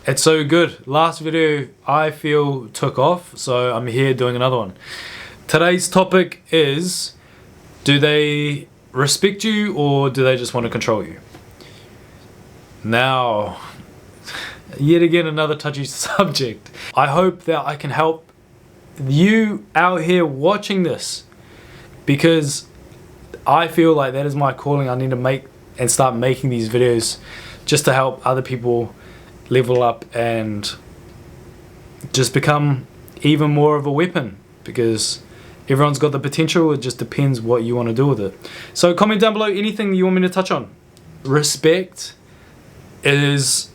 It's so good. Last video I feel took off, so I'm here doing another one. Today's topic is, do they respect you or do they just want to control you? Now, yet again another touchy subject. I hope that I can help you out here watching this, because I feel like that is my calling. I need to make and start making these videos just to help other people level up and just become even more of a weapon, because everyone's got the potential. It just depends what you want to do with it. So comment down below anything you want me to touch on. Respect is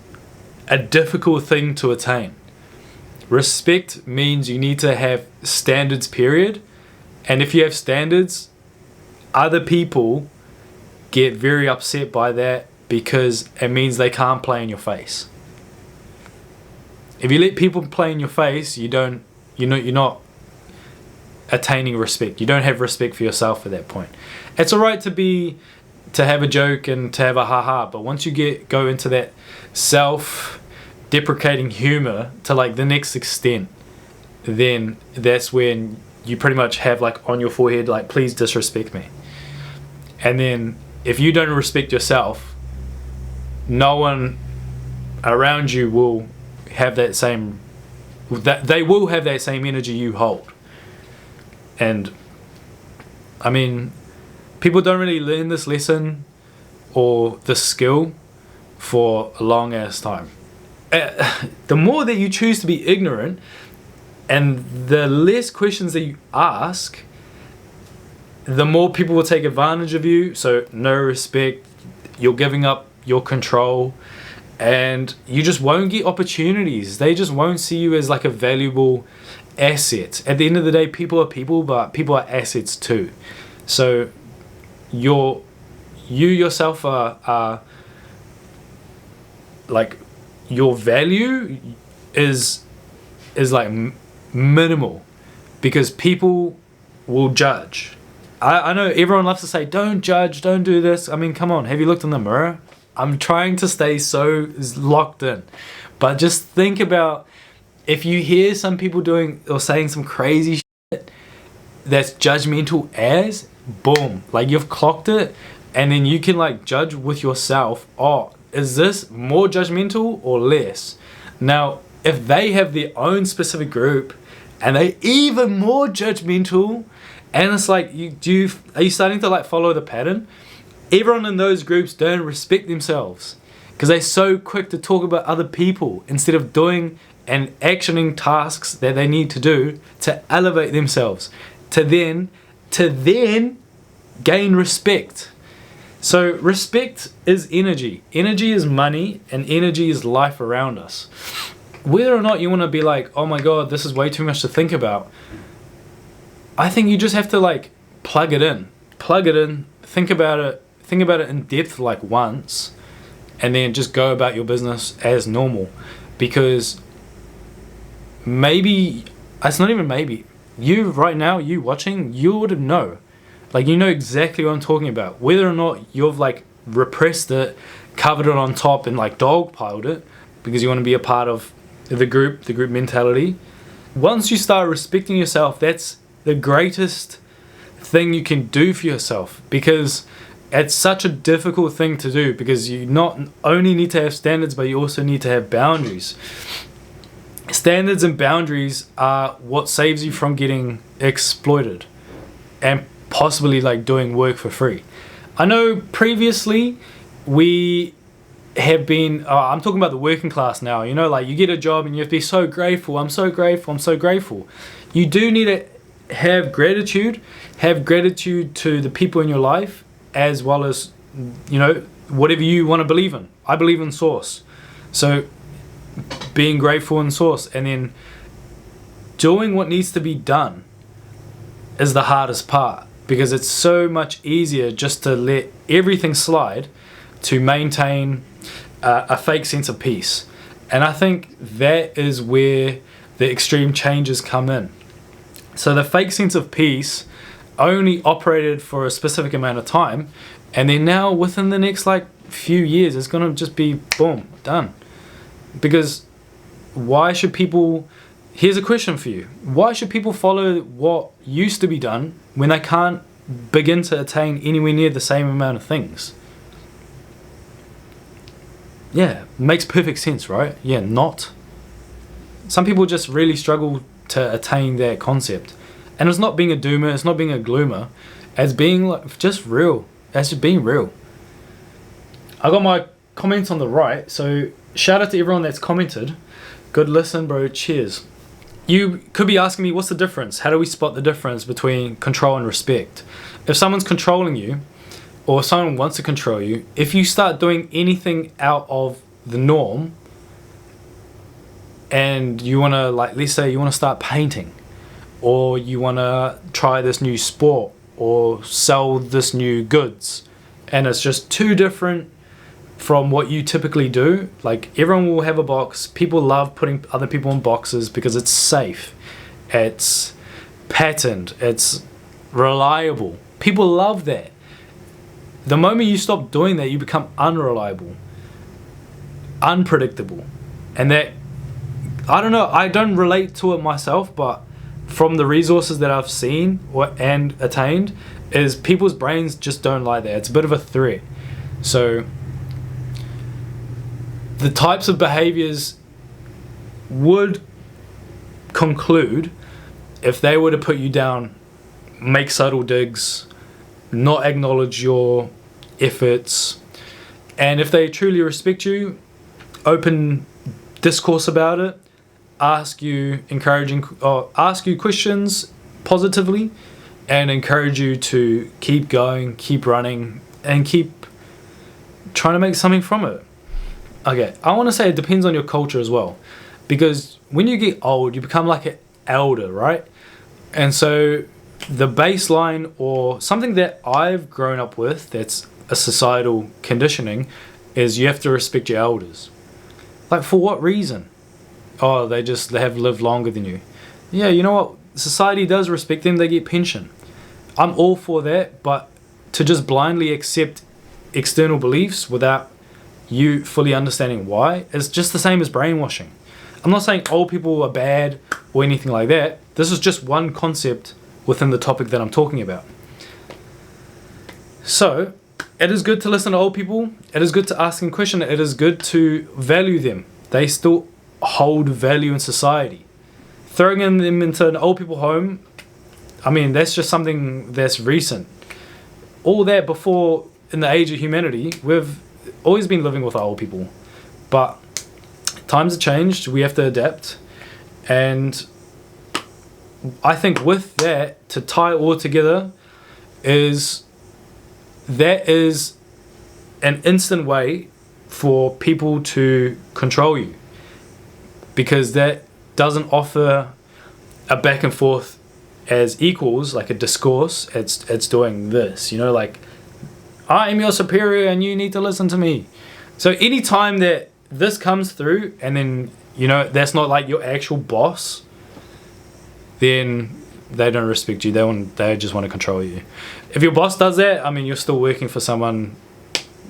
a difficult thing to attain. Respect means you need to have standards, period. And if you have standards, other people get very upset by that, because it means they can't play in your face. If you let people play in your face, you're not attaining respect. You don't have respect for yourself at that point. It's alright to have a joke and to have a haha, but once you go into that self-deprecating humor to like the next extent, then that's when you pretty much have like on your forehead like, please disrespect me. And then if you don't respect yourself, no one around you will have they will have that same energy you hold. And I mean, people don't really learn this lesson or this skill for a long ass time. The more that you choose to be ignorant and the less questions that you ask, the more people will take advantage of you. So no respect, you're giving up your control, and you just won't get opportunities. They just won't see you as like a valuable asset. At the end of the day, people are people, but people are assets too. So you yourself are like, your value is like minimal, because people will judge. I know everyone loves to say, don't judge, don't do this. I mean, come on, have you looked in the mirror? I'm trying to stay so locked in. But just think about, if you hear some people doing or saying some crazy shit that's judgmental as, boom, like you've clocked it, and then you can like judge with yourself, oh, is this more judgmental or less? Now, if they have their own specific group and they're even more judgmental, and it's like, are you starting to like follow the pattern? Everyone in those groups don't respect themselves, because they're so quick to talk about other people instead of doing and actioning tasks that they need to do to elevate themselves, to then gain respect. So respect is energy. Energy is money, and energy is life around us. Whether or not you want to be like, oh my god, this is way too much to think about, I think you just have to like plug it in, think about it in depth like once, and then just go about your business as normal. Because maybe, it's not even maybe, you right now, you watching, you would know. Like, you know exactly what I'm talking about. Whether or not you've like repressed it, covered it on top, and like dogpiled it because you want to be a part of the group mentality. Once you start respecting yourself, that's the greatest thing you can do for yourself, because it's such a difficult thing to do, because you not only need to have standards, but you also need to have boundaries. Standards and boundaries are what saves you from getting exploited and possibly like doing work for free. I know previously we have been, I'm talking about the working class now, you know, like you get a job and you have to be so grateful. I'm so grateful. You do need to have gratitude to the people in your life, as well as, you know, whatever you want to believe in. I believe in source. So being grateful in source, and then doing what needs to be done is the hardest part, because it's so much easier just to let everything slide to maintain a fake sense of peace. And I think that is where the extreme changes come in. So the fake sense of peace only operated for a specific amount of time, and then now within the next like few years it's gonna just be boom, done. Because why should people... Here's a question for you. Why should people follow what used to be done when they can't begin to attain anywhere near the same amount of things? Yeah, makes perfect sense, right? Yeah, not. Some people just really struggle to attain that concept. And it's not being a doomer, it's not being a gloomer. It's being like just real. It's just being real. I got my comments on the right, so shout out to everyone that's commented. Good listen, bro. Cheers. You could be asking me, what's the difference? How do we spot the difference between control and respect? If someone's controlling you, or someone wants to control you, if you start doing anything out of the norm, and you want to, like, let's say you want to start painting, or you want to try this new sport, or sell this new goods, and it's just too different from what you typically do. Like, everyone will have a box. People love putting other people in boxes because it's safe, it's patterned, it's reliable. People love that. The moment you stop doing that, you become unreliable, unpredictable. And that, I don't know, I don't relate to it myself, but from the resources that I've seen and attained, is people's brains just don't like that. It's a bit of a threat. So the types of behaviors would conclude, if they were to put you down, make subtle digs, not acknowledge your efforts, and if they truly respect you, open discourse about it, ask you questions positively, and encourage you to keep going, keep running, and keep trying to make something from it. Okay, I want to say it depends on your culture as well, because when you get old, you become like an elder, right? And so the baseline, or something that I've grown up with, that's a societal conditioning, is you have to respect your elders. Like, for what reason? Oh, they have lived longer than you. Yeah, you know what? Society does respect them. They get pension. I'm all for that, but to just blindly accept external beliefs without you fully understanding why is just the same as brainwashing. I'm not saying old people are bad or anything like that. This is just one concept within the topic that I'm talking about. So, it is good to listen to old people. It is good to ask them questions. It is good to value them. They still hold value in society. Throwing them into an old people home, I mean, that's just something that's recent. All that before, in the age of humanity, we've always been living with our old people. But times have changed. We have to adapt. And I think with that, to tie it all together, is an instant way for people to control you, because that doesn't offer a back and forth as equals, like a discourse. It's doing this, like, I am your superior and you need to listen to me. So anytime that this comes through, and then that's not like your actual boss, then they don't respect you. They just want to control you. If your boss does that, I mean, you're still working for someone.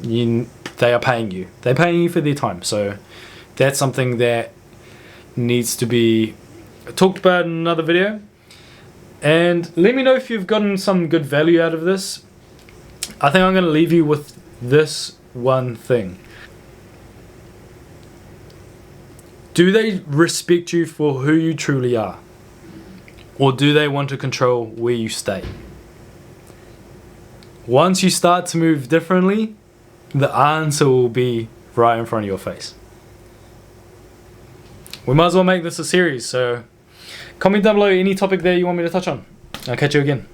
They are paying you. They're paying you for their time. So that's something that needs to be talked about in another video. And let me know if you've gotten some good value out of this. I think I'm going to leave you with this one thing. Do they respect you for who you truly are? Or do they want to control where you stay? Once you start to move differently, the answer will be right in front of your face. We might as well make this a series, so comment down below any topic that you want me to touch on. I'll catch you again.